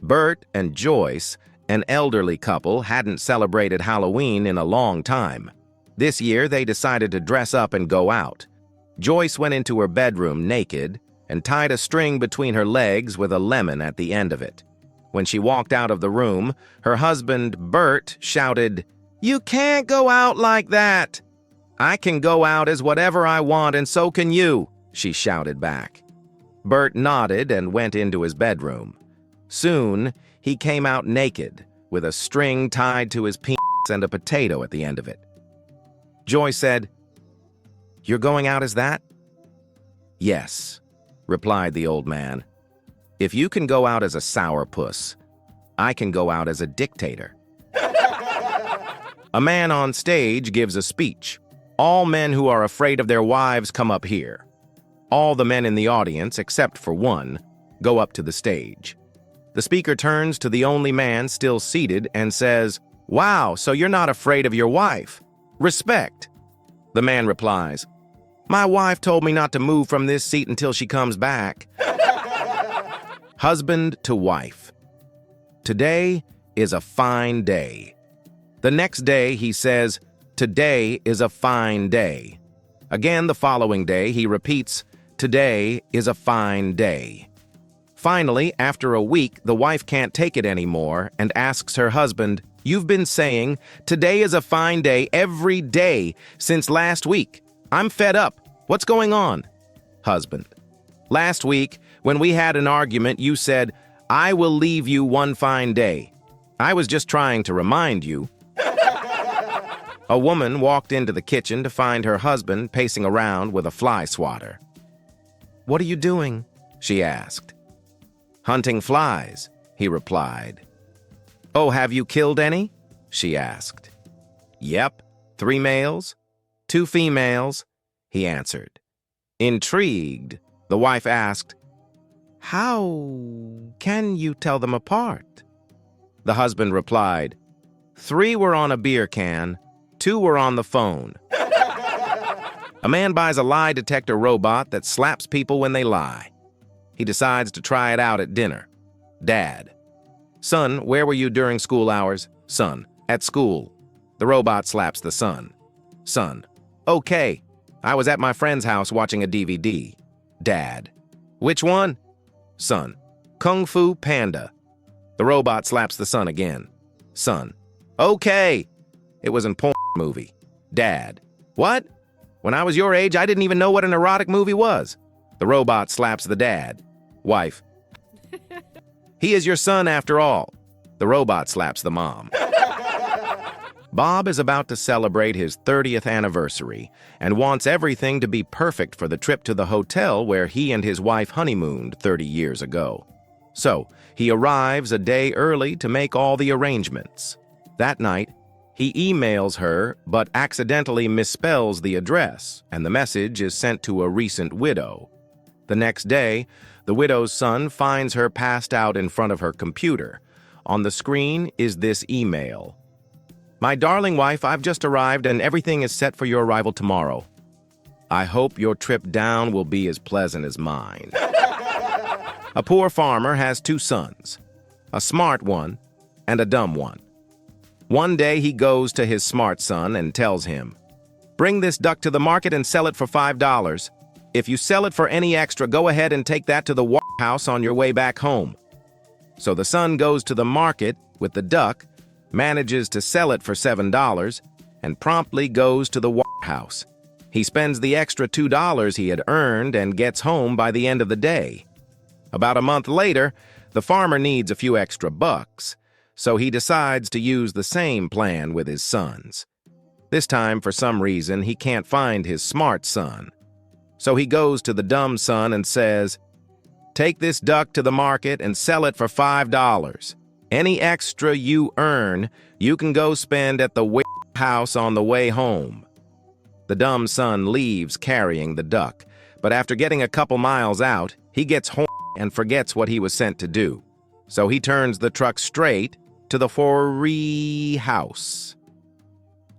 Bert and Joyce, an elderly couple, hadn't celebrated Halloween in a long time. This year, they decided to dress up and go out. Joyce went into her bedroom naked and tied a string between her legs with a lemon at the end of it. When she walked out of the room, her husband, Bert, shouted, "You can't go out like that!" "I can go out as whatever I want, and so can you," she shouted back. Bert nodded and went into his bedroom. Soon, he came out naked, with a string tied to his penis and a potato at the end of it. Joyce said, "You're going out as that?" "Yes," replied the old man. "If you can go out as a sourpuss, I can go out as a dictator." A man on stage gives a speech. "All men who are afraid of their wives come up here." All the men in the audience, except for one, go up to the stage. The speaker turns to the only man still seated and says, "Wow, so you're not afraid of your wife. Respect." The man replies, "My wife told me not to move from this seat until she comes back." Husband to wife. "Today is a fine day." The next day he says, "Today is a fine day." Again the following day he repeats, "Today is a fine day." Finally, after a week, the wife can't take it anymore and asks her husband, "You've been saying, 'Today is a fine day' every day since last week. I'm fed up. What's going on?" Husband: "Last week, when we had an argument, you said, 'I will leave you one fine day.' I was just trying to remind you." A woman walked into the kitchen to find her husband pacing around with a fly swatter. "What are you doing?" she asked. "Hunting flies," he replied. "Oh, have you killed any?" she asked. "Yep, 3 males, 2 females," he answered. Intrigued, the wife asked, "How can you tell them apart?" The husband replied, 3 were on a beer can, 2 were on the phone." A man buys a lie detector robot that slaps people when they lie. He decides to try it out at dinner. Dad: "Son, where were you during school hours?" Son: "At school." The robot slaps the son. Son: "Okay, I was at my friend's house watching a DVD." Dad: "Which one?" Son: "Kung Fu Panda." The robot slaps the son again. Son: "Okay, it was a porn movie." Dad: "What? When I was your age, I didn't even know what an erotic movie was." The robot slaps the dad. Wife: "He is your son after all." The robot slaps the mom. Bob is about to celebrate his 30th anniversary and wants everything to be perfect for the trip to the hotel where he and his wife honeymooned 30 years ago. So, he arrives a day early to make all the arrangements. That night, he emails her but accidentally misspells the address, and the message is sent to a recent widow. The next day, the widow's son finds her passed out in front of her computer. On the screen is this email: "My darling wife, I've just arrived and everything is set for your arrival tomorrow. I hope your trip down will be as pleasant as mine." A poor farmer has 2 sons, a smart one and a dumb one. One day he goes to his smart son and tells him, "Bring this duck to the market and sell it for $5. If you sell it for any extra, go ahead and take that to the house on your way back home." So the son goes to the market with the duck, manages to sell it for $7, and promptly goes to the house. He spends the extra $2 he had earned and gets home by the end of the day. About a month later, the farmer needs a few extra bucks, so he decides to use the same plan with his sons. This time, for some reason, he can't find his smart son. So he goes to the dumb son and says, "Take this duck to the market and sell it for $5. Any extra you earn, you can go spend at the house on the way home." The dumb son leaves carrying the duck, but after getting a couple miles out, he gets horny and forgets what he was sent to do. So he turns the truck straight to the house.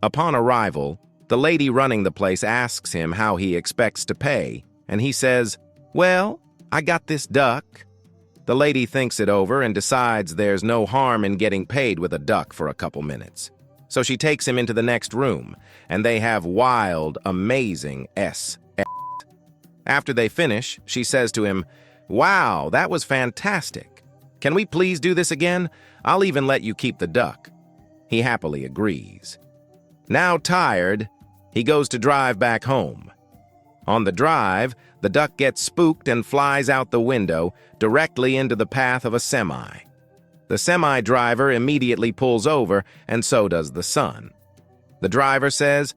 Upon arrival, the lady running the place asks him how he expects to pay, and he says, "Well, I got this duck." The lady thinks it over and decides there's no harm in getting paid with a duck for a couple minutes. So she takes him into the next room, and they have wild, amazing sex. After they finish, she says to him, "Wow, that was fantastic. Can we please do this again? I'll even let you keep the duck." He happily agrees. Now tired, he goes to drive back home. On the drive, the duck gets spooked and flies out the window directly into the path of a semi. The semi driver immediately pulls over, and so does the son. The driver says,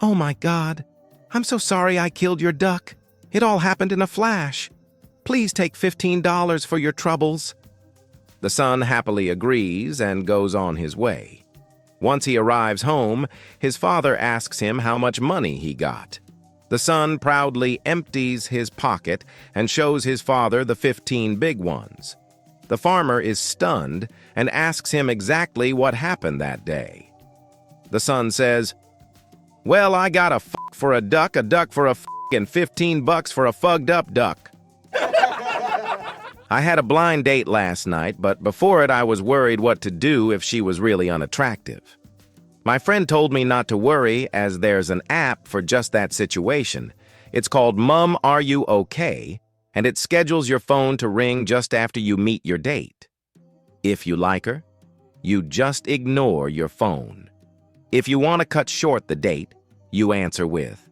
"Oh my God, I'm so sorry I killed your duck. It all happened in a flash. Please take $15 for your troubles." The son happily agrees and goes on his way. Once he arrives home, his father asks him how much money he got. The son proudly empties his pocket and shows his father the 15 big ones. The farmer is stunned and asks him exactly what happened that day. The son says, "Well, I got a for a duck for a and $15 for a fucked up duck. I had a blind date last night, but before it I was worried what to do if she was really unattractive. My friend told me not to worry as there's an app for just that situation. It's called Mom, Are You Okay? And it schedules your phone to ring just after you meet your date. If you like her, you just ignore your phone. If you want to cut short the date, you answer with,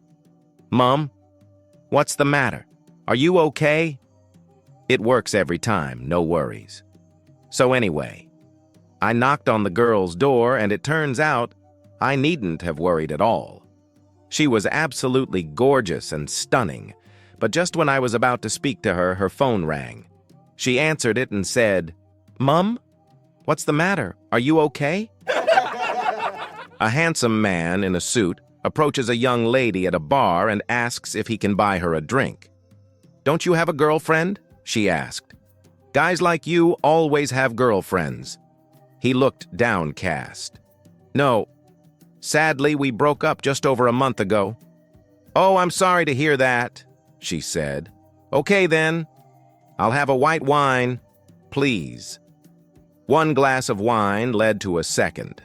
'Mom, what's the matter? Are you okay?' It works every time, no worries. So anyway, I knocked on the girl's door and it turns out I needn't have worried at all. She was absolutely gorgeous and stunning, but just when I was about to speak to her, her phone rang. She answered it and said, 'Mom, what's the matter? Are you okay?' A handsome man in a suit approaches a young lady at a bar and asks if he can buy her a drink. 'Don't you have a girlfriend?' she asked. 'Guys like you always have girlfriends.' He looked downcast. 'No. Sadly, we broke up just over a month ago.' 'Oh, I'm sorry to hear that,' she said. 'Okay then. I'll have a white wine, please.' One glass of wine led to a second.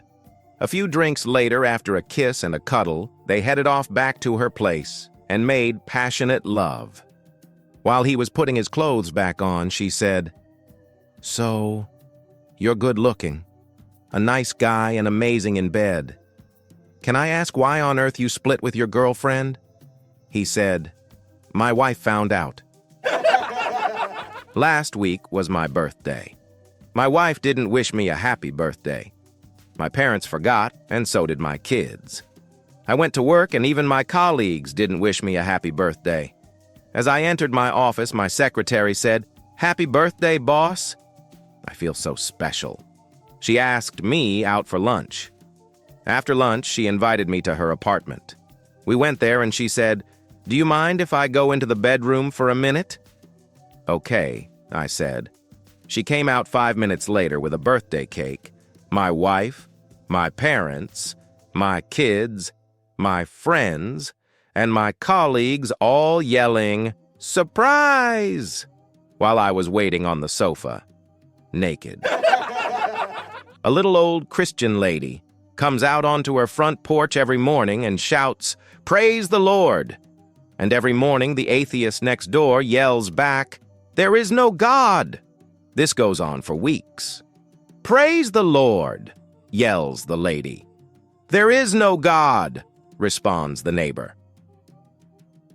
A few drinks later, after a kiss and a cuddle, they headed off back to her place and made passionate love. While he was putting his clothes back on, she said, 'So, you're good looking, a nice guy and amazing in bed. Can I ask why on earth you split with your girlfriend?' He said, 'My wife found out.' Last week was my birthday. My wife didn't wish me a happy birthday. My parents forgot, and so did my kids. I went to work, and even my colleagues didn't wish me a happy birthday. As I entered my office, my secretary said, 'Happy birthday, boss.' I feel so special. She asked me out for lunch. After lunch, she invited me to her apartment. We went there, and she said, 'Do you mind if I go into the bedroom for a minute?' 'Okay,' I said. She came out 5 minutes later with a birthday cake, my wife, my parents, my kids, my friends, and my colleagues all yelling, 'Surprise!' while I was waiting on the sofa, naked. A little old Christian lady comes out onto her front porch every morning and shouts, 'Praise the Lord!' And every morning the atheist next door yells back, 'There is no God!' This goes on for weeks. 'Praise the Lord!' yells the lady. 'There is no God!' responds the neighbor.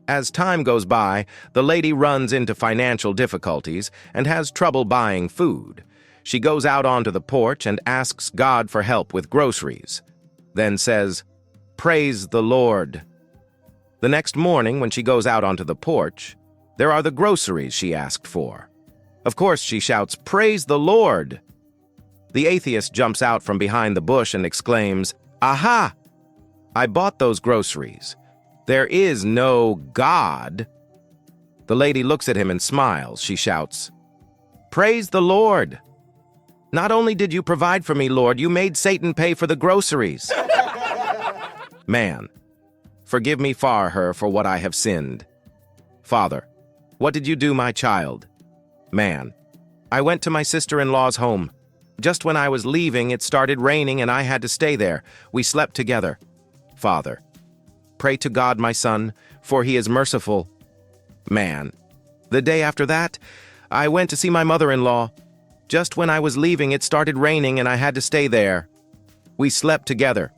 As time goes by, the lady runs into financial difficulties and has trouble buying food. She goes out onto the porch and asks God for help with groceries, then says, 'Praise the Lord.' The next morning, when she goes out onto the porch, there are the groceries she asked for. Of course, she shouts, 'Praise the Lord!' The atheist jumps out from behind the bush and exclaims, 'Aha! I bought those groceries. There is no God.' The lady looks at him and smiles. She shouts, 'Praise the Lord! Not only did you provide for me, Lord, you made Satan pay for the groceries.' Man, forgive me far her for what I have sinned. Father, what did you do, my child? Man, I went to my sister-in-law's home. Just when I was leaving, it started raining and I had to stay there. We slept together. Father: Pray to God, my son, for he is merciful. Man: The day after that, I went to see my mother-in-law. Just when I was leaving, it started raining and I had to stay there. We slept together.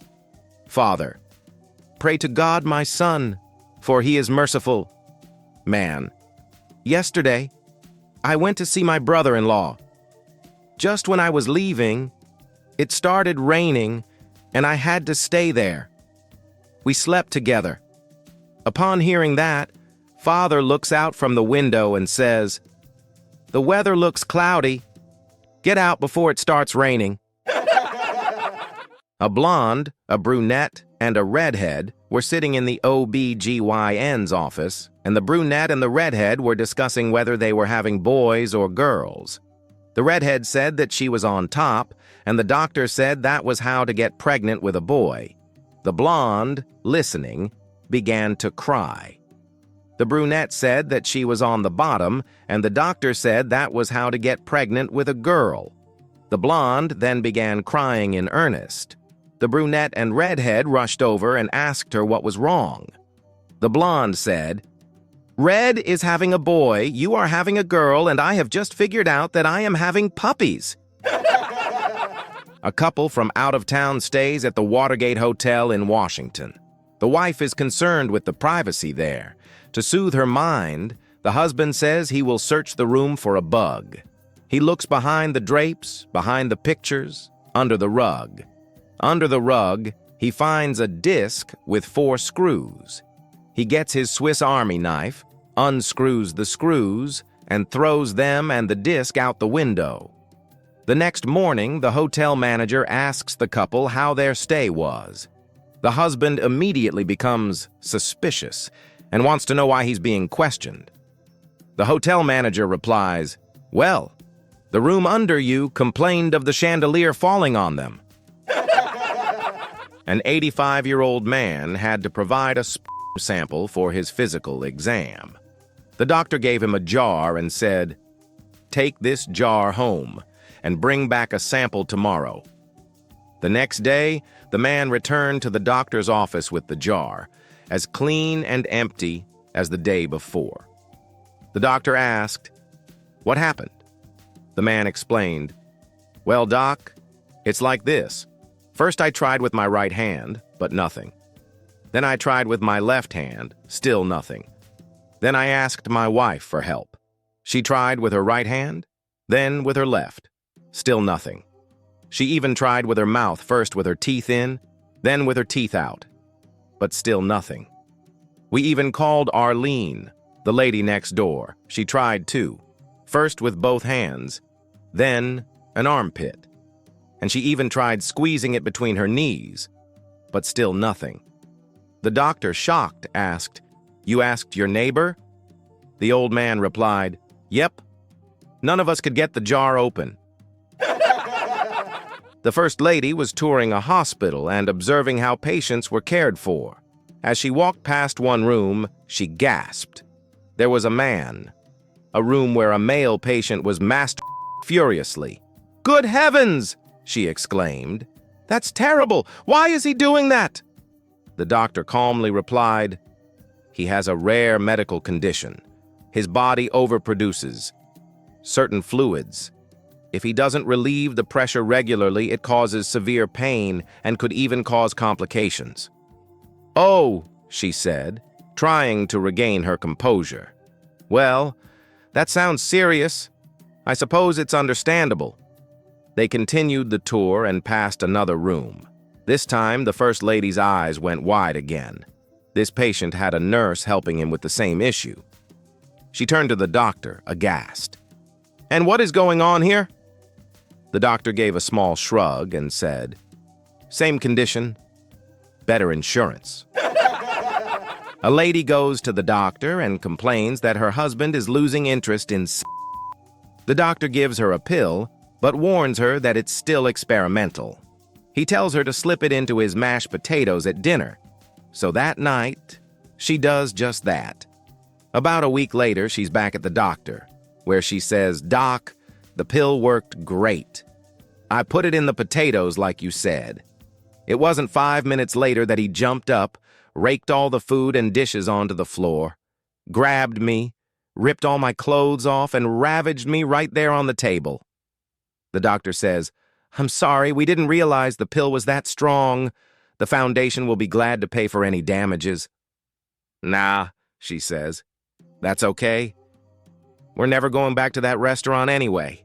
Father: Pray to God, my son, for he is merciful. Man: Yesterday, I went to see my brother-in-law. Just when I was leaving, it started raining and I had to stay there. We slept together. Upon hearing that, Father looks out from the window and says, "The weather looks cloudy. Get out before it starts raining." A blonde, a brunette, and a redhead were sitting in the OB/GYN's office, and the brunette and the redhead were discussing whether they were having boys or girls. The redhead said that she was on top, and the doctor said that was how to get pregnant with a boy. The blonde, listening, began to cry. The brunette said that she was on the bottom, and the doctor said that was how to get pregnant with a girl. The blonde then began crying in earnest. The brunette and redhead rushed over and asked her what was wrong. The blonde said, "Red is having a boy, you are having a girl, and I have just figured out that I am having puppies." A couple from out of town stays at the Watergate Hotel in Washington. The wife is concerned with the privacy there. To soothe her mind, the husband says he will search the room for a bug. He looks behind the drapes, behind the pictures, under the rug. Under the rug, he finds a disc with 4 screws. He gets his Swiss Army knife, unscrews the screws, and throws them and the disc out the window. The next morning, the hotel manager asks the couple how their stay was. The husband immediately becomes suspicious and wants to know why he's being questioned. The hotel manager replies, "Well, the room under you complained of the chandelier falling on them." An 85-year-old man had to provide a sample for his physical exam. The doctor gave him a jar and said, "Take this jar home and bring back a sample tomorrow." The next day, the man returned to the doctor's office with the jar, as clean and empty as the day before. The doctor asked, "What happened?" The man explained, "Well, doc, it's like this. First I tried with my right hand, but nothing. Then I tried with my left hand, still nothing. Then I asked my wife for help. She tried with her right hand, then with her left, still nothing. She even tried with her mouth, first with her teeth in, then with her teeth out, but still nothing. We even called Arlene, the lady next door. She tried too, first with both hands, then an armpit. And she even tried squeezing it between her knees, but still nothing." The doctor, shocked, asked, "You asked your neighbor?" The old man replied, "Yep. None of us could get the jar open." The First Lady was touring a hospital and observing how patients were cared for. As she walked past one room, she gasped. There was a man, a room where a male patient was masturbating furiously. "Good heavens!" she exclaimed. "That's terrible! Why is he doing that?" The doctor calmly replied, "He has a rare medical condition. His body overproduces certain fluids. If he doesn't relieve the pressure regularly, it causes severe pain and could even cause complications." "Oh," she said, trying to regain her composure. "Well, that sounds serious. I suppose it's understandable." They continued the tour and passed another room. This time, the First Lady's eyes went wide again. This patient had a nurse helping him with the same issue. She turned to the doctor, aghast. "And what is going on here?" The doctor gave a small shrug and said, "Same condition, better insurance." A lady goes to the doctor and complains that her husband is losing interest in sex. The doctor gives her a pill, but warns her that it's still experimental. He tells her to slip it into his mashed potatoes at dinner. So that night, she does just that. About a week later, she's back at the doctor, where she says, "Doc, The pill worked great. I put it in the potatoes like you said. It wasn't 5 minutes later that he jumped up, raked all the food and dishes onto the floor, grabbed me, ripped all my clothes off, and ravaged me right there on the table. The doctor says, "I'm sorry, we didn't realize the pill was that strong. The foundation will be glad to pay for any damages." "Nah," she says. "That's okay. We're never going back to that restaurant anyway."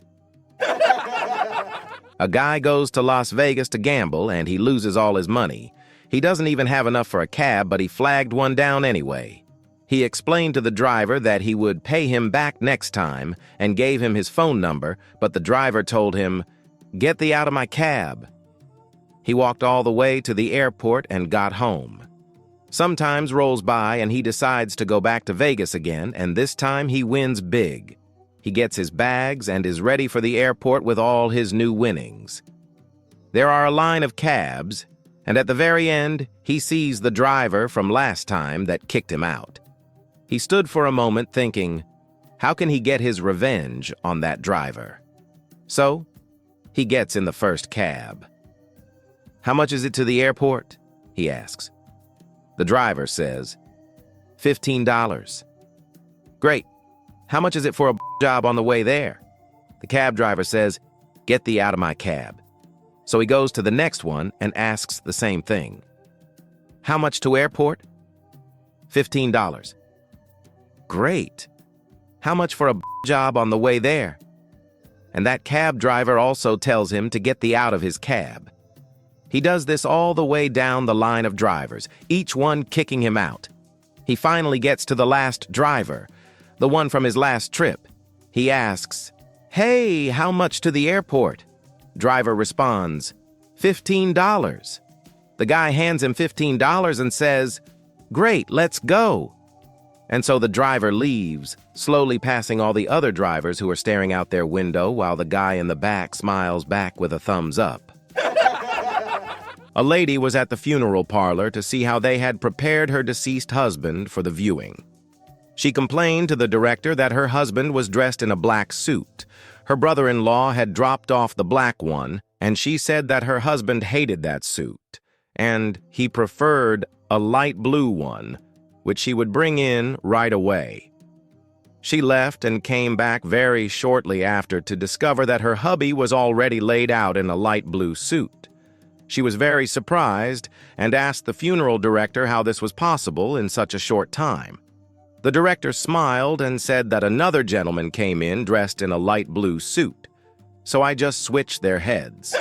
A guy goes to Las Vegas to gamble and he loses all his money. He doesn't even have enough for a cab, but he flagged one down anyway. He explained to the driver that he would pay him back next time and gave him his phone number, but the driver told him, "Get thee out of my cab." He walked all the way to the airport and got home. Sometimes rolls by and he decides to go back to Vegas again, and this time he wins big. He gets his bags and is ready for the airport with all his new winnings. There are a line of cabs, and at the very end, he sees the driver from last time that kicked him out. He stood for a moment thinking, how can he get his revenge on that driver? So, he gets in the first cab. "How much is it to the airport?" he asks. The driver says, $15. "Great. How much is it for a job on the way there?" The cab driver says, "Get thee out of my cab." So he goes to the next one and asks the same thing. "How much to airport?" $15. "Great. How much for a job on the way there?" And that cab driver also tells him to get thee out of his cab. He does this all the way down the line of drivers, each one kicking him out. He finally gets to the last driver, the one from his last trip. He asks, "Hey, how much to the airport?" Driver responds, $15. The guy hands him $15 and says, "Great, let's go." And so the driver leaves, slowly passing all the other drivers who are staring out their window while the guy in the back smiles back with a thumbs up. A lady was at the funeral parlor to see how they had prepared her deceased husband for the viewing. She complained to the director that her husband was dressed in a black suit. Her brother-in-law had dropped off the black one, and she said that her husband hated that suit, and he preferred a light blue one, which she would bring in right away. She left and came back very shortly after to discover that her hubby was already laid out in a light blue suit. She was very surprised and asked the funeral director how this was possible in such a short time. The director smiled and said that another gentleman came in dressed in a light blue suit, so I just switched their heads.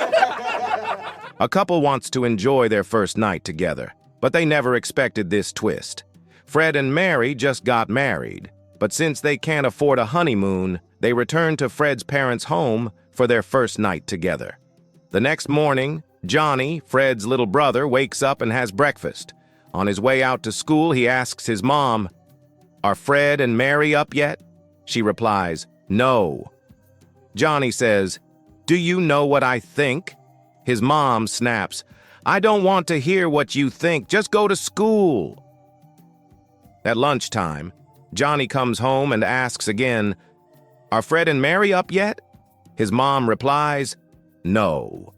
A couple wants to enjoy their first night together, but they never expected this twist. Fred and Mary just got married, but since they can't afford a honeymoon, they returned to Fred's parents' home for their first night together. The next morning, Johnny, Fred's little brother, wakes up and has breakfast. On his way out to school, he asks his mom, "Are Fred and Mary up yet?" She replies, "No." Johnny says, "Do you know what I think?" His mom snaps, "I don't want to hear what you think, just go to school." At lunchtime, Johnny comes home and asks again, "Are Fred and Mary up yet?" His mom replies, "No."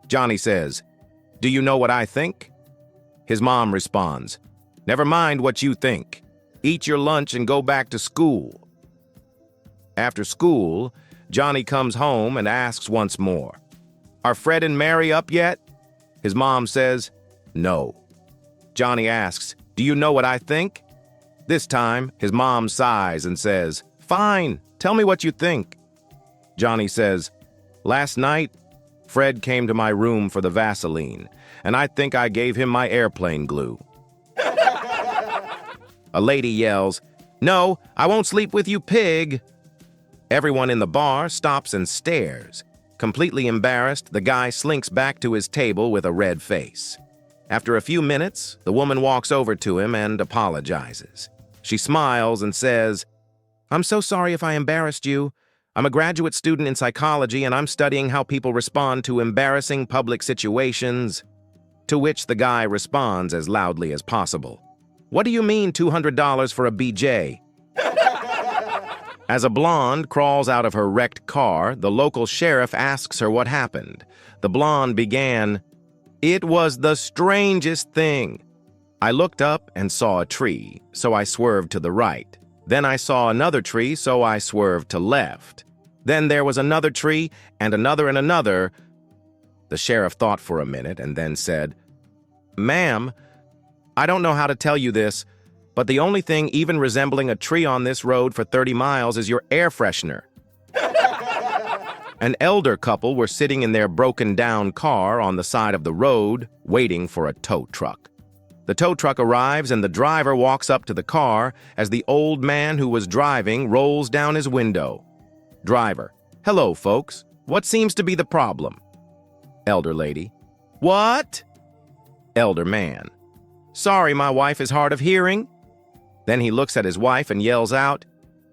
Johnny says, "Do you know what I think?" His mom responds, "Never mind what you think. Eat your lunch and go back to school." After school, Johnny comes home and asks once more, "Are Fred and Mary up yet?" His mom says, "No." Johnny asks, "Do you know what I think?" This time, his mom sighs and says, "Fine, tell me what you think." Johnny says, "Last night, Fred came to my room for the Vaseline, and I think I gave him my airplane glue." A lady yells, "No, I won't sleep with you, pig!" Everyone in the bar stops and stares. Completely embarrassed, the guy slinks back to his table with a red face. After a few minutes, the woman walks over to him and apologizes. She smiles and says, "I'm so sorry if I embarrassed you. I'm a graduate student in psychology and I'm studying how people respond to embarrassing public situations." To which the guy responds as loudly as possible, "What do you mean $200 for a BJ?" As a blonde crawls out of her wrecked car, the local sheriff asks her what happened. The blonde began, "It was the strangest thing. I looked up and saw a tree, so I swerved to the right. Then I saw another tree, so I swerved to left. Then there was another tree, and another and another." The sheriff thought for a minute and then said, "Ma'am, I don't know how to tell you this, but the only thing even resembling a tree on this road for 30 miles is your air freshener." An elder couple were sitting in their broken-down car on the side of the road, waiting for a tow truck. The tow truck arrives and the driver walks up to the car as the old man who was driving rolls down his window. Driver, "Hello, folks. What seems to be the problem?" Elder lady, "What?" Elder man, "Sorry, my wife is hard of hearing." Then he looks at his wife and yells out,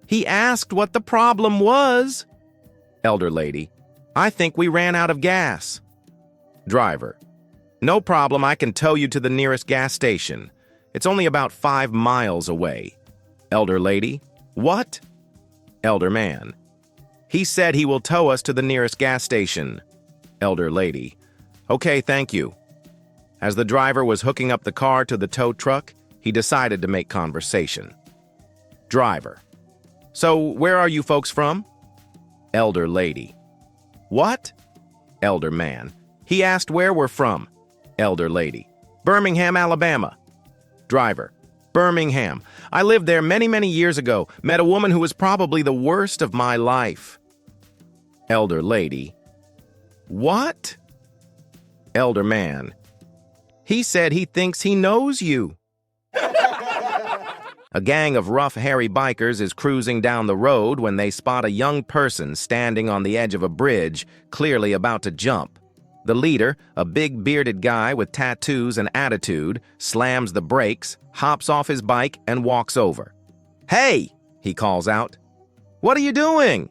"He asked what the problem was." Elder lady, "I think we ran out of gas." Driver, "No problem, I can tow you to the nearest gas station. It's only about 5 miles away." Elder lady, "What?" Elder man, "He said he will tow us to the nearest gas station." Elder lady, "Okay, thank you." As the driver was hooking up the car to the tow truck, he decided to make conversation. Driver, "So, where are you folks from?" Elder lady, "What?" Elder man, "He asked where we're from." Elder lady, "Birmingham, Alabama." Driver, "Birmingham. I lived there many, many years ago. Met a woman who was probably the worst of my life." Elder lady, "What?" Elder man, "He said he thinks he knows you." A gang of rough, hairy bikers is cruising down the road when they spot a young person standing on the edge of a bridge, clearly about to jump. The leader, a big bearded guy with tattoos and attitude, slams the brakes, hops off his bike, and walks over. "Hey!" he calls out. "What are you doing?"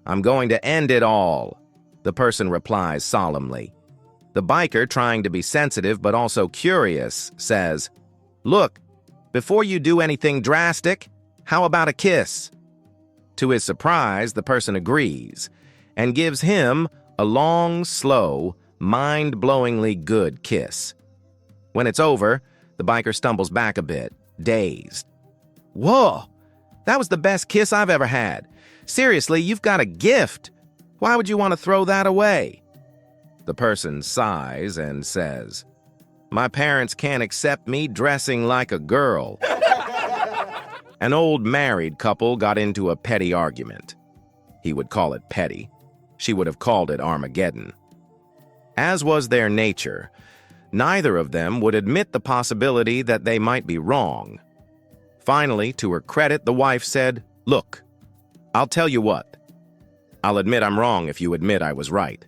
"I'm going to end it all," the person replies solemnly. The biker, trying to be sensitive but also curious, says, "Look, before you do anything drastic, how about a kiss?" To his surprise, the person agrees and gives him a long, slow, mind-blowingly good kiss. When it's over, the biker stumbles back a bit, dazed. "Whoa, that was the best kiss I've ever had. Seriously, you've got a gift. Why would you want to throw that away?" The person sighs and says, "My parents can't accept me dressing like a girl." An old married couple got into a petty argument. He would call it petty. She would have called it Armageddon. As was their nature, neither of them would admit the possibility that they might be wrong. Finally, to her credit, the wife said, "Look, I'll tell you what. I'll admit I'm wrong if you admit I was right."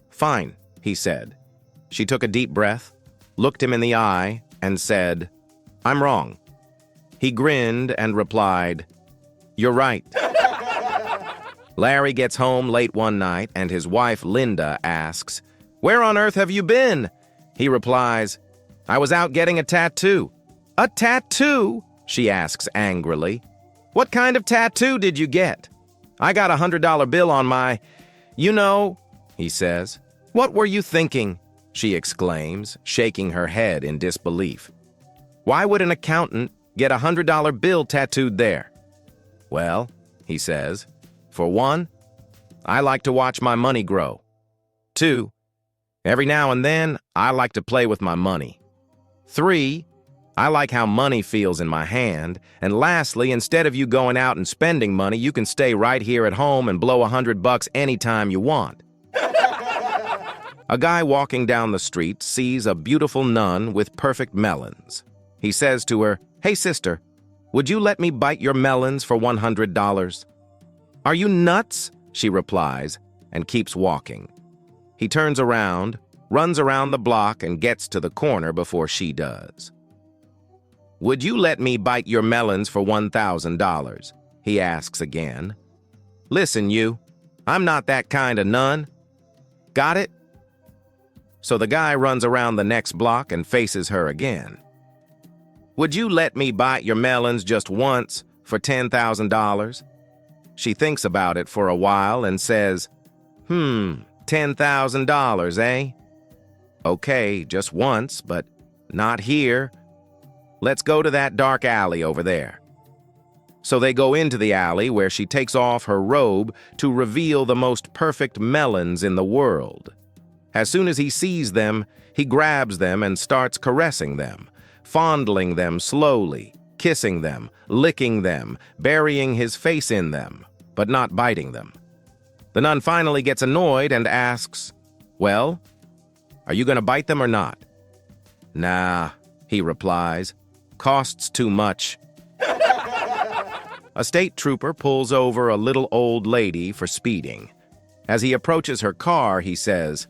"Fine," he said. She took a deep breath, looked him in the eye, and said, "I'm wrong." He grinned and replied, "You're right." Larry gets home late one night, and his wife, Linda, asks, "Where on earth have you been?" He replies, "I was out getting a tattoo." "A tattoo?" she asks angrily. "What kind of tattoo did you get?" "I got a $100 bill on my—" "You know," he says. "What were you thinking?" she exclaims, shaking her head in disbelief. "Why would an accountant get a $100 bill tattooed there?" "Well," he says, "for one, I like to watch my money grow. 2, every now and then, I like to play with my money. 3, I like how money feels in my hand. And lastly, instead of you going out and spending money, you can stay right here at home and blow $100 anytime you want." A guy walking down the street sees a beautiful nun with perfect melons. He says to her, "Hey, sister, would you let me bite your melons for $100? "Are you nuts?" she replies, and keeps walking. He turns around, runs around the block, and gets to the corner before she does. "Would you let me bite your melons for $1,000? He asks again. "Listen, you, I'm not that kind of nun. Got it?" So the guy runs around the next block and faces her again. "Would you let me bite your melons just once for $10,000? She thinks about it for a while and says, $10,000, eh? Okay, just once, but not here. Let's go to that dark alley over there. So they go into the alley where she takes off her robe to reveal the most perfect melons in the world. As soon as he sees them, he grabs them and starts caressing them, fondling them slowly, kissing them, licking them, burying his face in them, but not biting them. The nun finally gets annoyed and asks, "Well, are you going to bite them or not?" "Nah," he replies, "costs too much." A state trooper pulls over a little old lady for speeding. As he approaches her car, he says,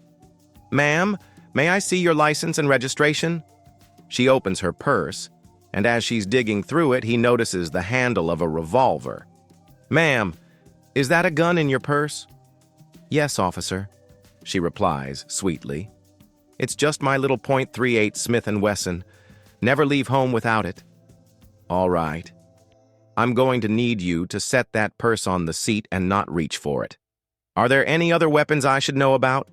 "Ma'am, may I see your license and registration?" She opens her purse, and as she's digging through it, he notices the handle of a revolver. "Ma'am, is that a gun in your purse?" "Yes, officer," she replies sweetly. "It's just my little .38 Smith & Wesson. Never leave home without it." "All right. I'm going to need you to set that purse on the seat and not reach for it. Are there any other weapons I should know about?"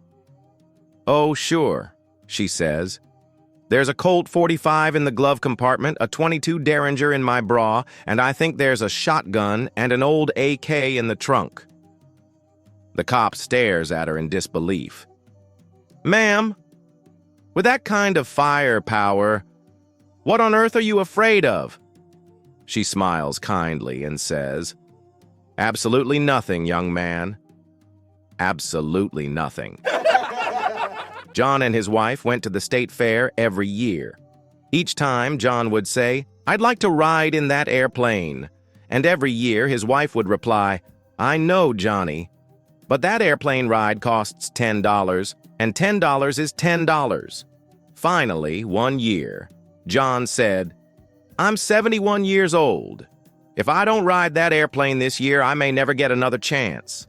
"Oh, sure," she says. "There's a Colt .45 in the glove compartment, a .22 Derringer in my bra, and I think there's a shotgun and an old AK in the trunk." The cop stares at her in disbelief. "Ma'am, with that kind of firepower, what on earth are you afraid of?" She smiles kindly and says, "Absolutely nothing, young man. Absolutely nothing." John and his wife went to the state fair every year. Each time, John would say, "I'd like to ride in that airplane." And every year, his wife would reply, "I know, Johnny, but that airplane ride costs $10, and $10 is $10. Finally, one year, John said, "I'm 71 years old. If I don't ride that airplane this year, I may never get another chance."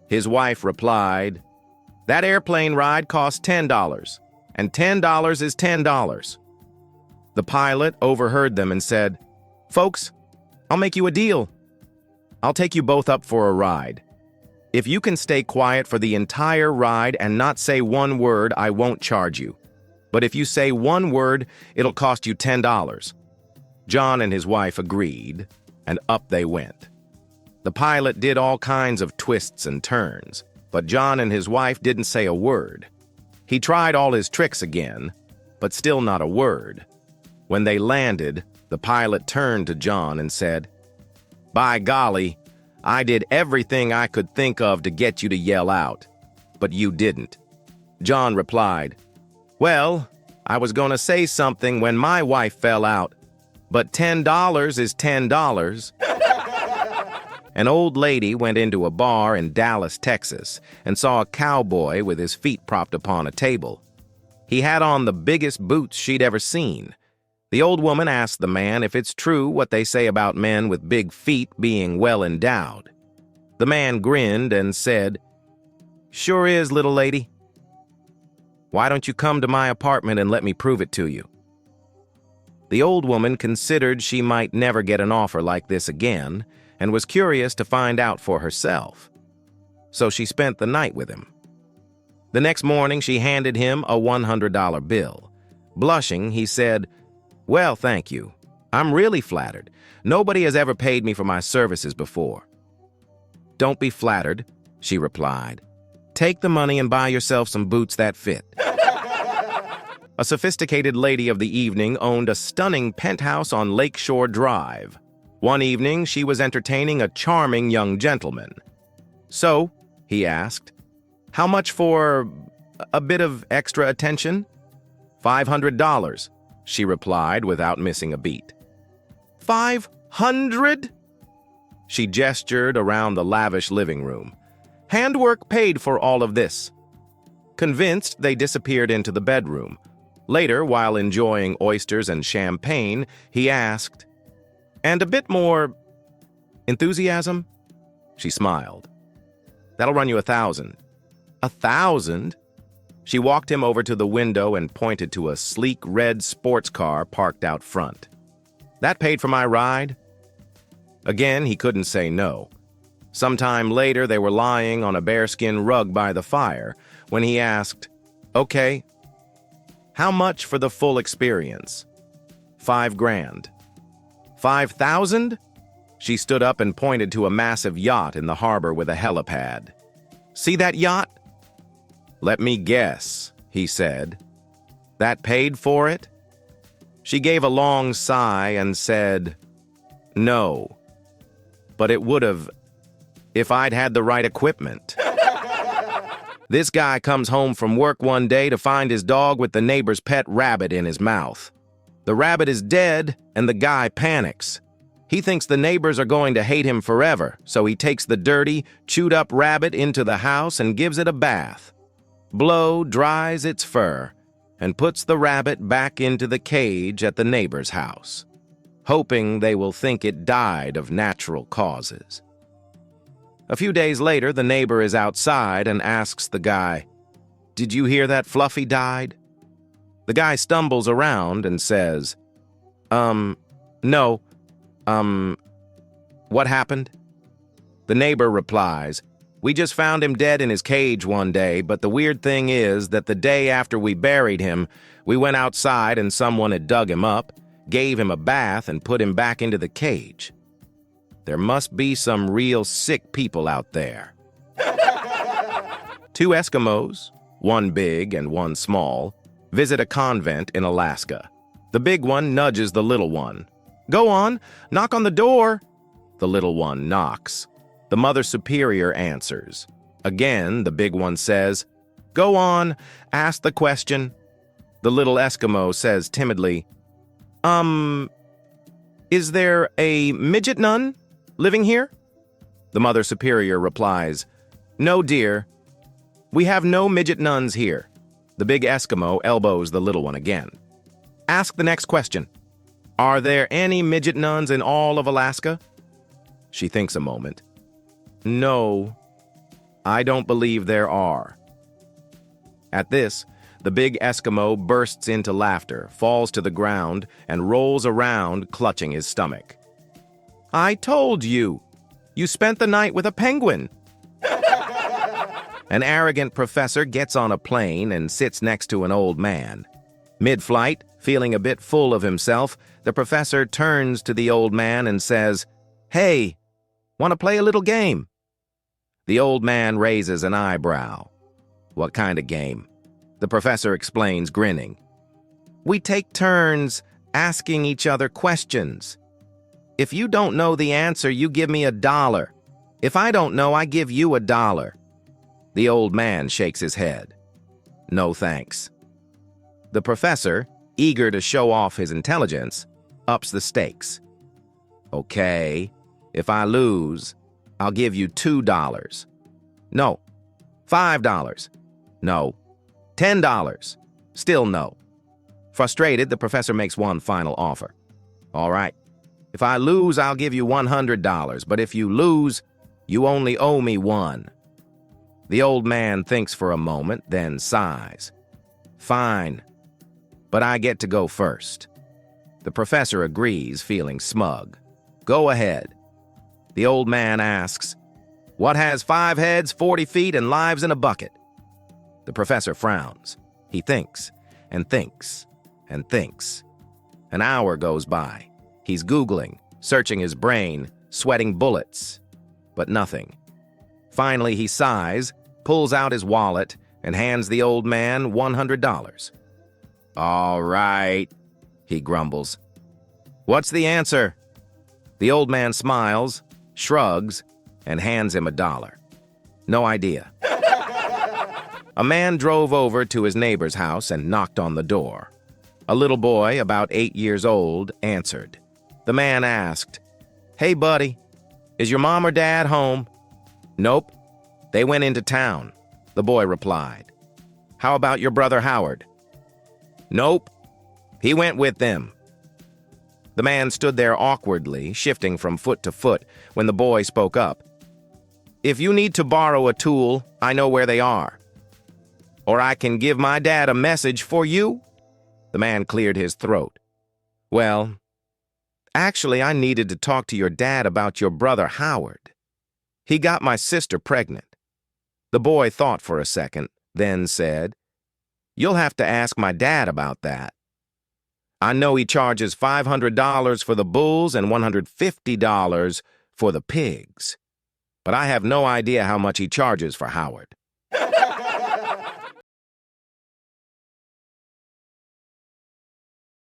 His wife replied, "That airplane ride costs $10, and $10 is $10. The pilot overheard them and said, "Folks, I'll make you a deal. I'll take you both up for a ride. If you can stay quiet for the entire ride and not say one word, I won't charge you. But if you say one word, it'll cost you $10. John and his wife agreed, and up they went. The pilot did all kinds of twists and turns, but John and his wife didn't say a word. He tried all his tricks again, but still not a word. When they landed, the pilot turned to John and said, "By golly, I did everything I could think of to get you to yell out, but you didn't." John replied, "Well, I was going to say something when my wife fell out, but $10 is $10. An old lady went into a bar in Dallas, Texas, and saw a cowboy with his feet propped upon a table. He had on the biggest boots she'd ever seen. The old woman asked the man if it's true what they say about men with big feet being well endowed. The man grinned and said, "Sure is, little lady. Why don't you come to my apartment and let me prove it to you?" The old woman considered she might never get an offer like this again and was curious to find out for herself. So she spent the night with him. The next morning, she handed him a $100 bill. Blushing, he said, "Well, thank you. I'm really flattered. Nobody has ever paid me for my services before." "Don't be flattered," she replied. "Take the money and buy yourself some boots that fit." A sophisticated lady of the evening owned a stunning penthouse on Lakeshore Drive. One evening, she was entertaining a charming young gentleman. "So," he asked, "how much for a bit of extra attention?" $500, she replied without missing a beat. "500?" She gestured around the lavish living room. "Handwork paid for all of this." Convinced, they disappeared into the bedroom. Later, while enjoying oysters and champagne, he asked, "And a bit more enthusiasm?" She smiled. "That'll run you $1,000. $1,000? She walked him over to the window and pointed to a sleek red sports car parked out front. "That paid for my ride?" Again, he couldn't say no. Sometime later, they were lying on a bearskin rug by the fire when he asked, "Okay, how much for the full experience?" $5,000. 5,000? She stood up and pointed to a massive yacht in the harbor with a helipad. "See that yacht?" "Let me guess," he said. "That paid for it?" She gave a long sigh and said, "No, but it would have if I'd had the right equipment." This guy comes home from work one day to find his dog with the neighbor's pet rabbit in his mouth. The rabbit is dead, and the guy panics. He thinks the neighbors are going to hate him forever, so he takes the dirty, chewed-up rabbit into the house and gives it a bath. Blow dries its fur and puts the rabbit back into the cage at the neighbor's house, hoping they will think it died of natural causes. A few days later, the neighbor is outside and asks the guy, "Did you hear that Fluffy died?" The guy stumbles around and says, No. What happened?" The neighbor replies, "We just found him dead in his cage one day, but the weird thing is that the day after we buried him, we went outside and someone had dug him up, gave him a bath, and put him back into the cage. There must be some real sick people out there." Two Eskimos, one big and one small, visit a convent in Alaska. The big one nudges the little one. "Go on, knock on the door." The little one knocks. The Mother Superior answers. Again, the big one says, "Go on, ask the question." The little Eskimo says timidly, Is there a midget nun living here?" The Mother Superior replies, "No, dear. We have no midget nuns here." The big Eskimo elbows the little one again. "Ask the next question. Are there any midget nuns in all of Alaska?" She thinks a moment. "No, I don't believe there are." At this, the big Eskimo bursts into laughter, falls to the ground, and rolls around, clutching his stomach. "I told you! You spent the night with a penguin!" An arrogant professor gets on a plane and sits next to an old man. Mid-flight, feeling a bit full of himself, the professor turns to the old man and says, "Hey, want to play a little game?" The old man raises an eyebrow. "What kind of game?" The professor explains, grinning. "We take turns asking each other questions. If you don't know the answer, you give me $1. If I don't know, I give you $1. The old man shakes his head. "No thanks." The professor, eager to show off his intelligence, ups the stakes. "Okay, if I lose, I'll give you $2. No. $5. No. $10. Still no." Frustrated, the professor makes one final offer. "All right. If I lose, I'll give you $100, but if you lose, you only owe me $1. The old man thinks for a moment, then sighs. "Fine, but I get to go first." The professor agrees, feeling smug. "Go ahead." The old man asks, "What has 5 heads, 40 feet, and lives in a bucket?" The professor frowns. He thinks, and thinks, and thinks. An hour goes by. He's Googling, searching his brain, sweating bullets, but nothing. Finally, he sighs, pulls out his wallet, and hands the old man $100. "All right," he grumbles. "What's the answer?" The old man smiles, shrugs, and hands him $1. "No idea." A man drove over to his neighbor's house and knocked on the door. A little boy, about 8 years old, answered. The man asked, "Hey, buddy, is your mom or dad home?" "Nope. They went into town," the boy replied. "How about your brother Howard?" "Nope. He went with them." The man stood there awkwardly, shifting from foot to foot, when the boy spoke up. "If you need to borrow a tool, I know where they are. Or I can give my dad a message for you." The man cleared his throat. "Well, actually, I needed to talk to your dad about your brother Howard." He got my sister pregnant. The boy thought for a second, then said, "You'll have to ask my dad about that. I know he charges $500 for the bulls and $150 for the pigs, but I have no idea how much he charges for Howard."